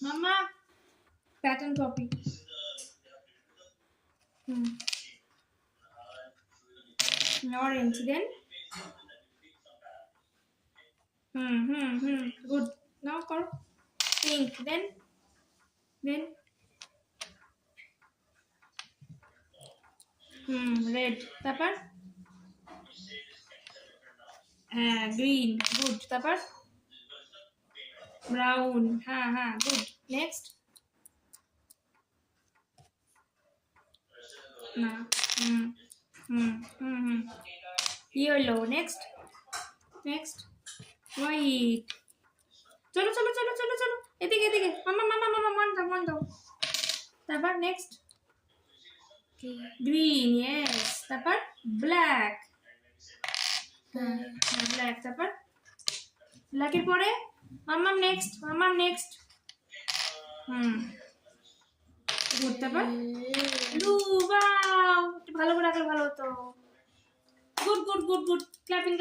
Mama, pattern copy. Orange, then. Good. Now call pink, then. Red. তারপর green. Good. তারপর brown. Good. Next. না yellow. Next. White. চলো চলো চলো চলো চলো এদিকে এদিকে মামা মামা মামা মন দাও তারপর নেক্সট গ্রিন ইয়েস তারপর ব্ল্যাক ব্ল্যাক তারপর ব্ল্যাকের পরে মামাম নেক্সট গুড তারপর ব্লু ওয়াও ভালো করে রাখলে ভালো হতো গুড ক্ল্যাপিং